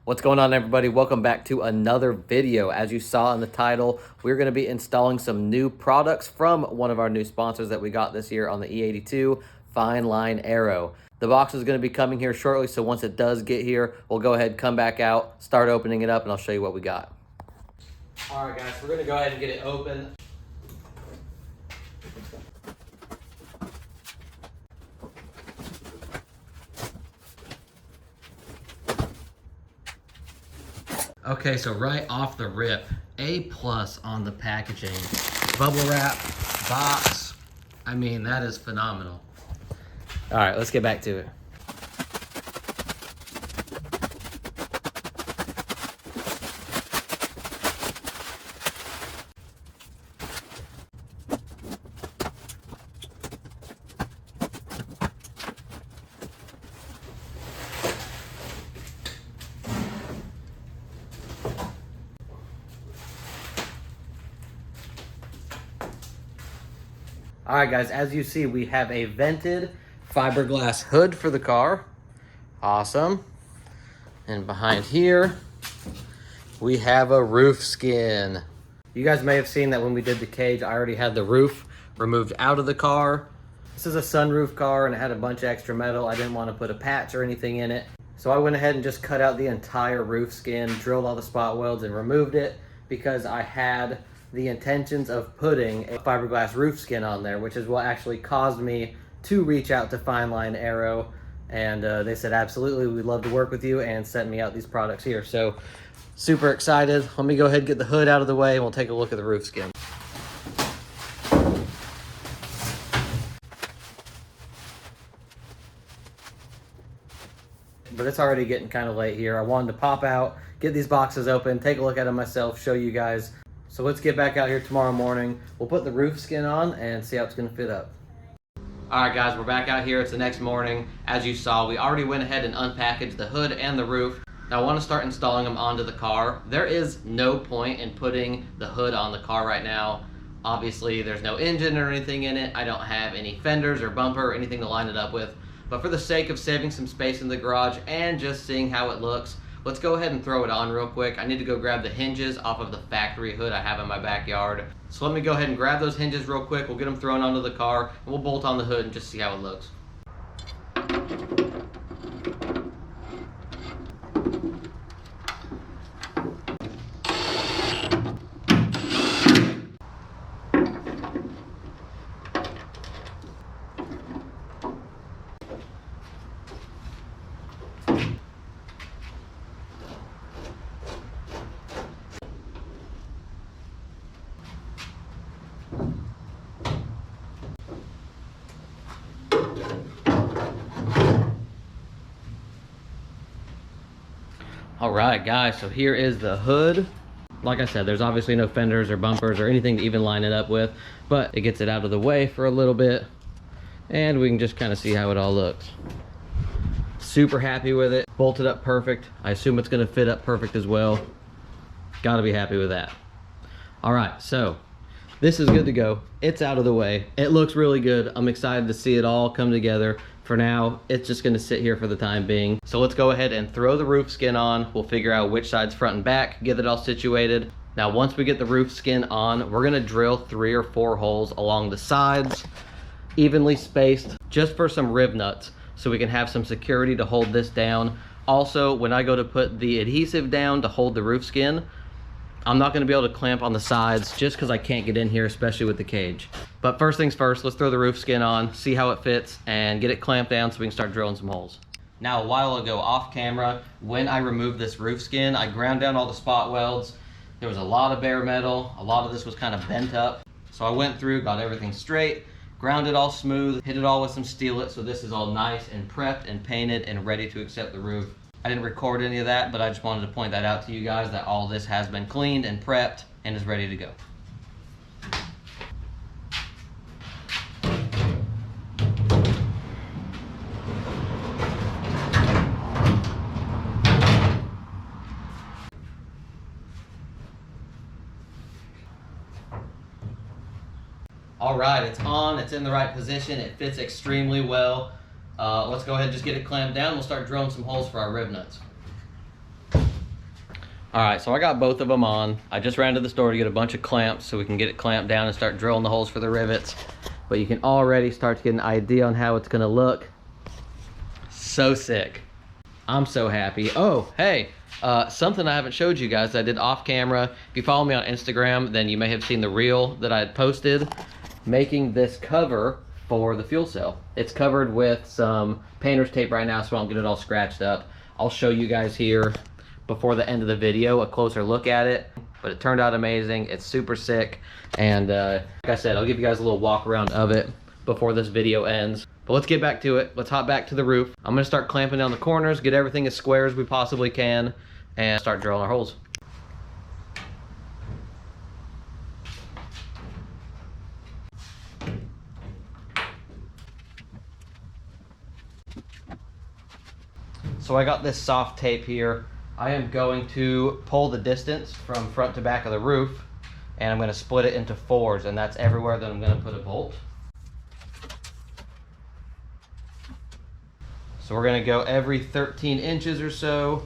What's going on, everybody? Welcome back to another video. As you saw in the title, we're going to be installing some new products from one of our new sponsors that we got this year on the E82 Fine Line Aero. The box is going to be coming here shortly, so once it does get here, we'll go ahead, come back out, start opening it up, and I'll show you what we got. All right, guys, we're going to go ahead and get it open. Okay, so right off the rip, A+ on the packaging. Bubble wrap, box, I mean, that is phenomenal. All right, let's get back to it. All right, guys, as you see, we have a vented fiberglass hood for the car. Awesome. And behind here, we have a roof skin. You guys may have seen that when we did the cage, I already had the roof removed out of the car. This is a sunroof car and it had a bunch of extra metal. I didn't want to put a patch or anything in it. So I went ahead and just cut out the entire roof skin, drilled all the spot welds and removed it because I had the intentions of putting a fiberglass roof skin on there, which is what actually caused me to reach out to Fine Line Aero. And they said, absolutely, we'd love to work with you, and sent me out these products here. So super excited. Let me go ahead and get the hood out of the way and we'll take a look at the roof skin. But it's already getting kind of late here. I wanted to pop out, get these boxes open, take a look at them myself, show you guys. So let's get back out here tomorrow morning. We'll put the roof skin on and see how it's gonna fit up. All right, guys, we're back out here. It's the next morning. As you saw, we already went ahead and unpackaged the hood and the roof. Now I wanna start installing them onto the car. There is no point in putting the hood on the car right now. Obviously, there's no engine or anything in it. I don't have any fenders or bumper or anything to line it up with. But for the sake of saving some space in the garage and just seeing how it looks, let's go ahead and throw it on real quick. I need to go grab the hinges off of the factory hood I have in my backyard. So let me go ahead and grab those hinges real quick. We'll get them thrown onto the car and we'll bolt on the hood and just see how it looks. All right, guys, so here is the hood. Like I said, there's obviously no fenders or bumpers or anything to even line it up with, but it gets it out of the way for a little bit and we can just kind of see how it all looks. Super happy with it. Bolted up perfect. I assume it's gonna fit up perfect as well. Gotta be happy with that. All right, so this is good to go. It's out of the way. It looks really good. I'm excited to see it all come together. For now, it's just gonna sit here for the time being. So let's go ahead and throw the roof skin on. We'll figure out which side's front and back, get it all situated. Now, once we get the roof skin on, we're gonna drill 3 or 4 holes along the sides, evenly spaced, just for some rib nuts, so we can have some security to hold this down. Also, when I go to put the adhesive down to hold the roof skin, I'm not gonna be able to clamp on the sides just because I can't get in here, especially with the cage. But first things first, let's throw the roof skin on, see how it fits, and get it clamped down so we can start drilling some holes. Now, a while ago off camera, when I removed this roof skin, I ground down all the spot welds. There was a lot of bare metal. A lot of this was kind of bent up. So I went through, got everything straight, ground it all smooth, hit it all with some Steelite, so this is all nice and prepped and painted and ready to accept the roof. I didn't record any of that, but I just wanted to point that out to you guys that all this has been cleaned and prepped and is ready to go. All right, it's on, it's in the right position, it fits extremely well. Let's go ahead and just get it clamped down. We'll start drilling some holes for our rib nuts. All right, so I got both of them on. I just ran to the store to get a bunch of clamps so we can get it clamped down and start drilling the holes for the rivets. But you can already start to get an idea on how it's gonna look. So sick. I'm so happy. Oh, hey, something I haven't showed you guys that I did off camera. If you follow me on Instagram, then you may have seen the reel that I had posted making this cover for the fuel cell. It's covered with some painter's tape right now, so I don't get it all scratched up. I'll show you guys here before the end of the video a closer look at it, but it turned out amazing. It's super sick, and like I said, I'll give you guys a little walk around of it before this video ends. But let's get back to it. Let's hop back to the roof. I'm gonna start clamping down the corners, get everything as square as we possibly can, and start drilling our holes. So I got this soft tape here. I am going to pull the distance from front to back of the roof, and I'm going to split it into 4s, and that's everywhere that I'm going to put a bolt. So we're going to go every 13 inches or so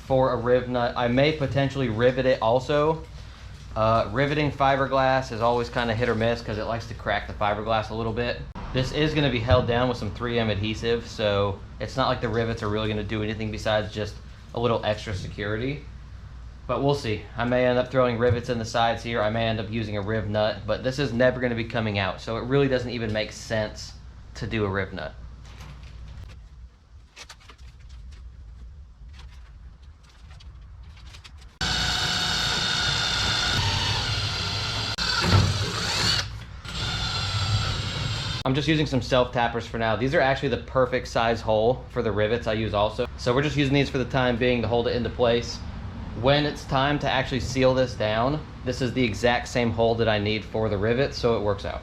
for a riv nut. I may potentially rivet it also. Riveting fiberglass is always kind of hit or miss because it likes to crack the fiberglass a little bit. This is going to be held down with some 3M adhesive, so it's not like the rivets are really going to do anything besides just a little extra security. But we'll see. I may end up throwing rivets in the sides here. I may end up using a riv nut, but this is never going to be coming out, so it really doesn't even make sense to do a riv nut. I'm just using some self-tappers for now. These are actually the perfect size hole for the rivets I use also. So we're just using these for the time being to hold it into place. When it's time to actually seal this down, this is the exact same hole that I need for the rivet, so it works out.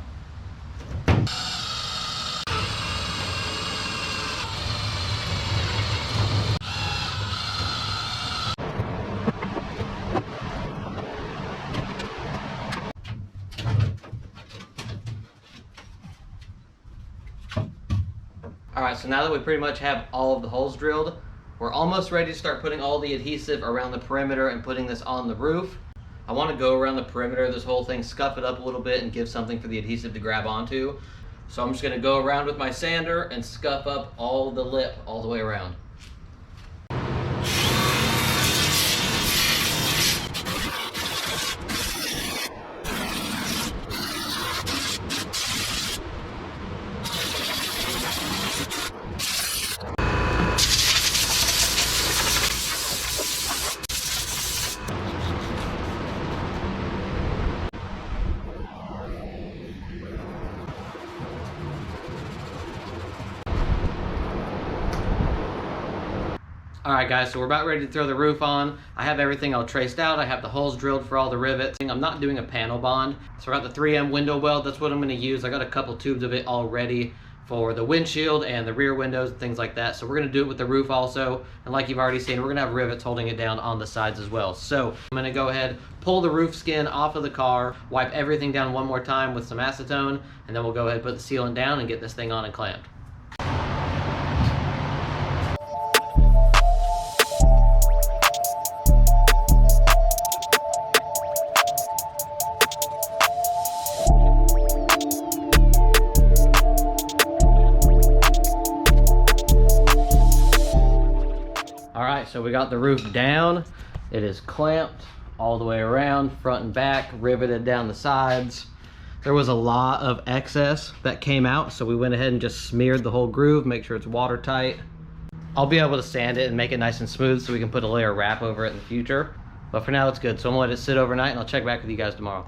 Alright, so now that we pretty much have all of the holes drilled, we're almost ready to start putting all the adhesive around the perimeter and putting this on the roof. I want to go around the perimeter of this whole thing, scuff it up a little bit, and give something for the adhesive to grab onto. So I'm just going to go around with my sander and scuff up all the lip all the way around. Alright guys, so we're about ready to throw the roof on. I have everything all traced out. I have the holes drilled for all the rivets. I'm not doing a panel bond. So I got the 3M window weld. That's what I'm going to use. I got a couple tubes of it already for the windshield and the rear windows and things like that. So we're going to do it with the roof also. And like you've already seen, we're going to have rivets holding it down on the sides as well. So I'm going to go ahead, pull the roof skin off of the car, wipe everything down one more time with some acetone, and then we'll go ahead and put the sealant down and get this thing on and clamped. Alright, so we got the roof down. It is clamped all the way around, front and back, riveted down the sides. There was a lot of excess that came out, so we went ahead and just smeared the whole groove, make sure it's watertight. I'll be able to sand it and make it nice and smooth so we can put a layer of wrap over it in the future. But for now it's good, so I'm gonna let it sit overnight and I'll check back with you guys tomorrow.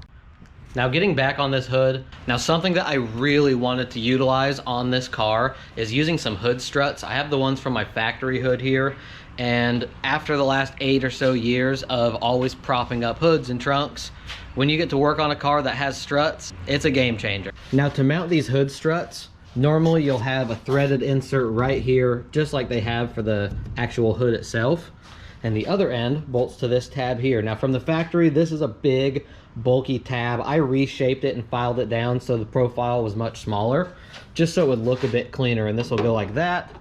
Now getting back on this hood, now something that I really wanted to utilize on this car is using some hood struts. I have the ones from my factory hood here, and after the last 8 or so years of always propping up hoods and trunks, when you get to work on a car that has struts, it's a game changer. Now to mount these hood struts, normally you'll have a threaded insert right here, just like they have for the actual hood itself. And the other end bolts to this tab here. Now from the factory, this is a big, bulky tab. I reshaped it and filed it down so the profile was much smaller, just so it would look a bit cleaner. And this will go like that.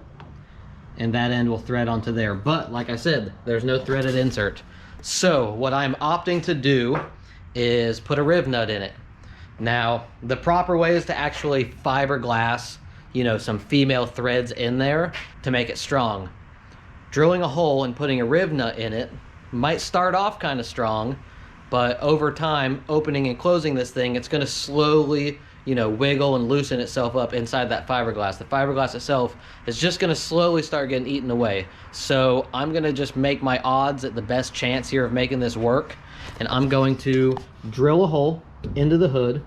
and that end will thread onto there. But like I said, there's no threaded insert. So what I'm opting to do is put a riv nut in it. Now, the proper way is to actually fiberglass, you know, some female threads in there to make it strong. Drilling a hole and putting a riv nut in it might start off kind of strong, but over time, opening and closing this thing, it's going to slowly, you know, wiggle and loosen itself up inside that fiberglass. The fiberglass itself is just going to slowly start getting eaten away. So I'm going to just make my odds at the best chance here of making this work. And I'm going to drill a hole into the hood.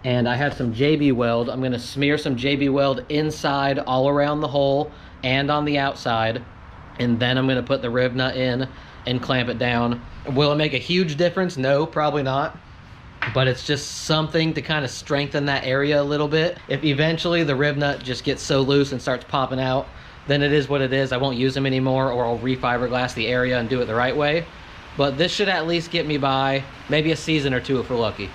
And I have some JB Weld. I'm going to smear some JB Weld inside all around the hole and on the outside. And then I'm going to put the riv nut in and clamp it down. Will it make a huge difference? No, probably not. But it's just something to kind of strengthen that area a little bit. If eventually the riv nut just gets so loose and starts popping out, then it is what it is. I won't use them anymore, or I'll refiberglass the area and do it the right way. But this should at least get me by maybe a season or two if we're lucky.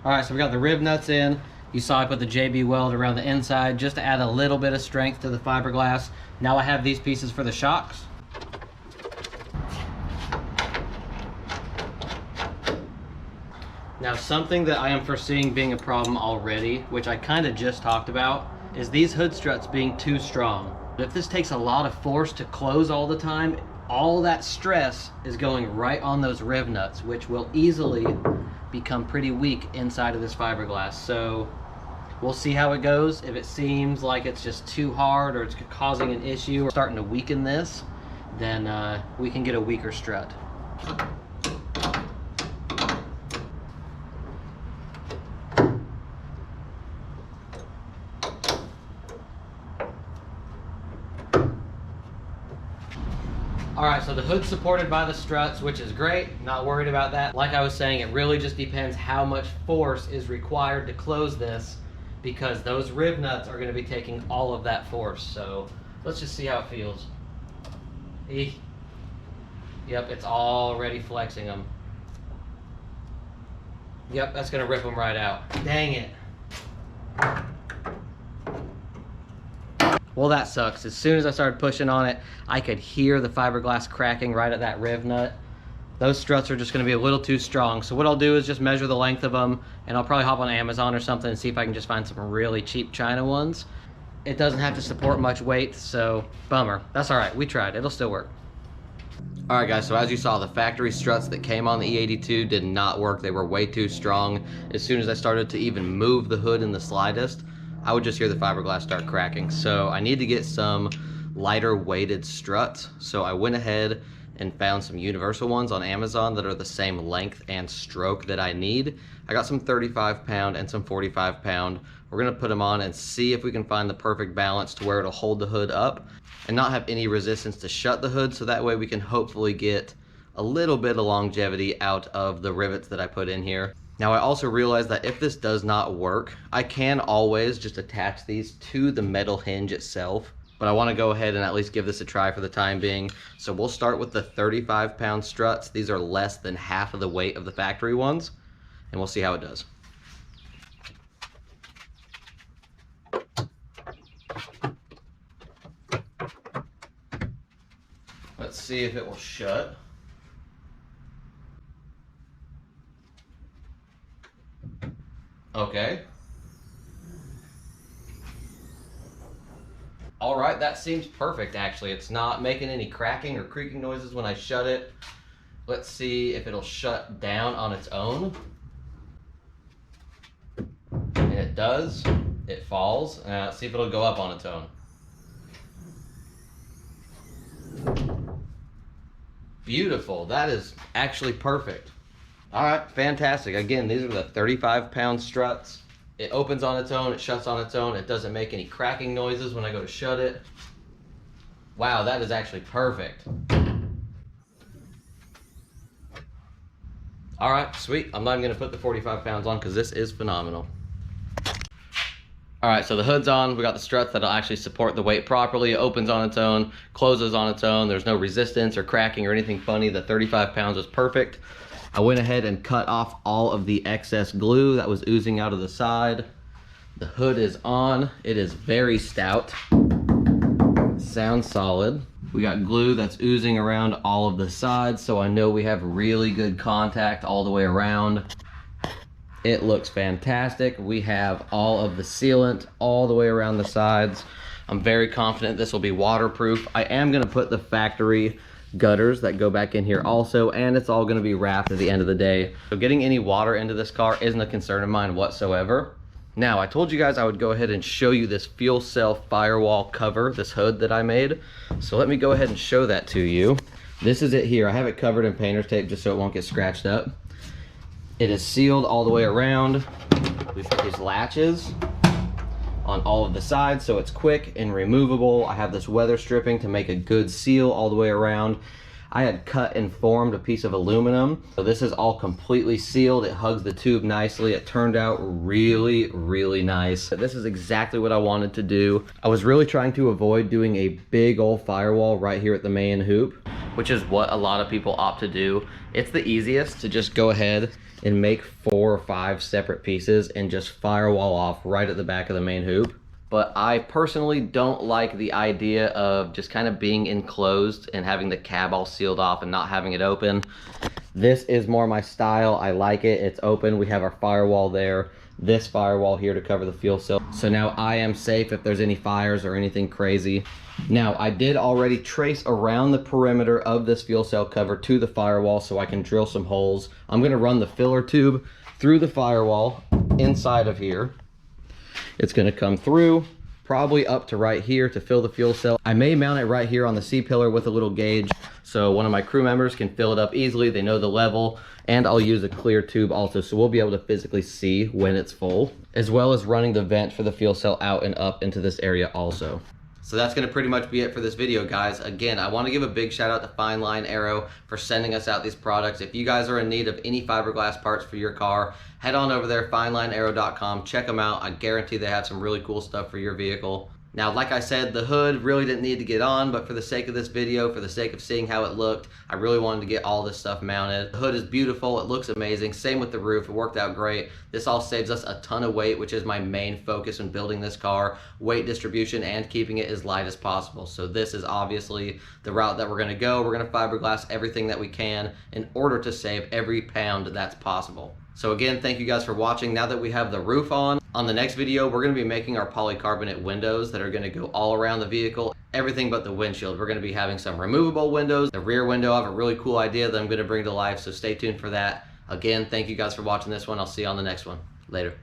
All right, so we got the riv nuts in. You saw I put the JB Weld around the inside just to add a little bit of strength to the fiberglass. Now I have these pieces for the shocks. Now something that I am foreseeing being a problem already, which I kind of just talked about, is these hood struts being too strong. If this takes a lot of force to close all the time, all that stress is going right on those riv nuts, which will easily become pretty weak inside of this fiberglass. So we'll see how it goes. If it seems like it's just too hard or it's causing an issue or starting to weaken this, then we can get a weaker strut. All right, so the hood's supported by the struts, which is great. Not worried about that. Like I was saying, it really just depends how much force is required to close this, because those riv nuts are going to be taking all of that force. So let's just see how it feels. Yep, it's already flexing them. Yep, that's going to rip them right out. Dang it. Well, that sucks. As soon as I started pushing on it, I could hear the fiberglass cracking right at that riv nut. Those struts are just going to be a little too strong. So what I'll do is just measure the length of them, and I'll probably hop on Amazon or something and see if I can just find some really cheap China ones. It doesn't have to support much weight, so bummer. That's all right. We tried. It'll still work. All right, guys, so as you saw, the factory struts that came on the E82 did not work. They were way too strong. As soon as I started to even move the hood in the slightest, I would just hear the fiberglass start cracking. So I need to get some lighter weighted struts. So I went ahead and found some universal ones on Amazon that are the same length and stroke that I need. I got some 35 pound and some 45 pound. We're gonna put them on and see if we can find the perfect balance to where it'll hold the hood up and not have any resistance to shut the hood, so that way we can hopefully get a little bit of longevity out of the rivets that I put in here. Now I also realized that if this does not work, I can always just attach these to the metal hinge itself, but I want to go ahead and at least give this a try for the time being. So we'll start with the 35 pound struts. These are less than half of the weight of the factory ones, and we'll see how it does. Let's see if it will shut. Okay. All right, that seems perfect actually. It's not making any cracking or creaking noises when I shut it. Let's see if it'll shut down on its own. And it does. It falls. Let's see if it'll go up on its own. Beautiful. That is actually perfect. All right, fantastic. Again, these are the 35 pound struts. It opens on its own, it shuts on its own. It doesn't make any cracking noises when I go to shut it. Wow, that is actually perfect. All right, sweet. I'm not even gonna put the 45 pounds on because this is phenomenal. All right, so the hood's on. We got the struts that'll actually support the weight properly. It opens on its own, closes on its own. There's no resistance or cracking or anything funny. The 35 pounds is perfect. I went ahead and cut off all of the excess glue that was oozing out of the side. The hood is on. It is very stout. Sounds solid. We got glue that's oozing around all of the sides, so I know we have really good contact all the way around. It looks fantastic. We have all of the sealant all the way around the sides. I'm very confident this will be waterproof. I am gonna put the factory gutters that go back in here also, and it's all gonna be wrapped at the end of the day. So getting any water into this car isn't a concern of mine whatsoever. Now, I told you guys I would go ahead and show you this fuel cell firewall cover, this hood that I made. So let me go ahead and show that to you. This is it here. I have it covered in painter's tape just so it won't get scratched up. It is sealed all the way around. We put these latches on all of the sides so it's quick and removable. I have this weather stripping to make a good seal all the way around. I had cut and formed a piece of aluminum. So this is all completely sealed. It hugs the tube nicely. It turned out really, really nice. This is exactly what I wanted to do. I was really trying to avoid doing a big old firewall right here at the main hoop, which is what a lot of people opt to do. It's the easiest to just go ahead and make 4 or 5 separate pieces and just firewall off right at the back of the main hoop. But I personally don't like the idea of just kind of being enclosed and having the cab all sealed off and not having it open. This is more my style. I like it. It's open. We have our firewall there. This firewall here to cover the fuel cell. So now I am safe if there's any fires or anything crazy. Now, I did already trace around the perimeter of this fuel cell cover to the firewall so I can drill some holes. I'm gonna run the filler tube through the firewall inside of here. It's gonna come through, probably up to right here to fill the fuel cell. I may mount it right here on the C-pillar with a little gauge so one of my crew members can fill it up easily. They know the level, and I'll use a clear tube also so we'll be able to physically see when it's full, as well as running the vent for the fuel cell out and up into this area also. So that's gonna pretty much be it for this video, guys. Again, I wanna give a big shout out to Fine Line Aero for sending us out these products. If you guys are in need of any fiberglass parts for your car, head on over there, finelineaero.com, check them out. I guarantee they have some really cool stuff for your vehicle. Now, like I said, the hood really didn't need to get on, but for the sake of this video, for the sake of seeing how it looked, I really wanted to get all this stuff mounted. The hood is beautiful, it looks amazing. Same with the roof, it worked out great. This all saves us a ton of weight, which is my main focus when building this car. Weight distribution and keeping it as light as possible. So this is obviously the route that we're gonna go. We're gonna fiberglass everything that we can in order to save every pound that's possible. So again, thank you guys for watching. Now that we have the roof on the next video, we're gonna be making our polycarbonate windows that are gonna go all around the vehicle, everything but the windshield. We're gonna be having some removable windows. The rear window, I have a really cool idea that I'm gonna bring to life, so stay tuned for that. Again, thank you guys for watching this one. I'll see you on the next one. Later.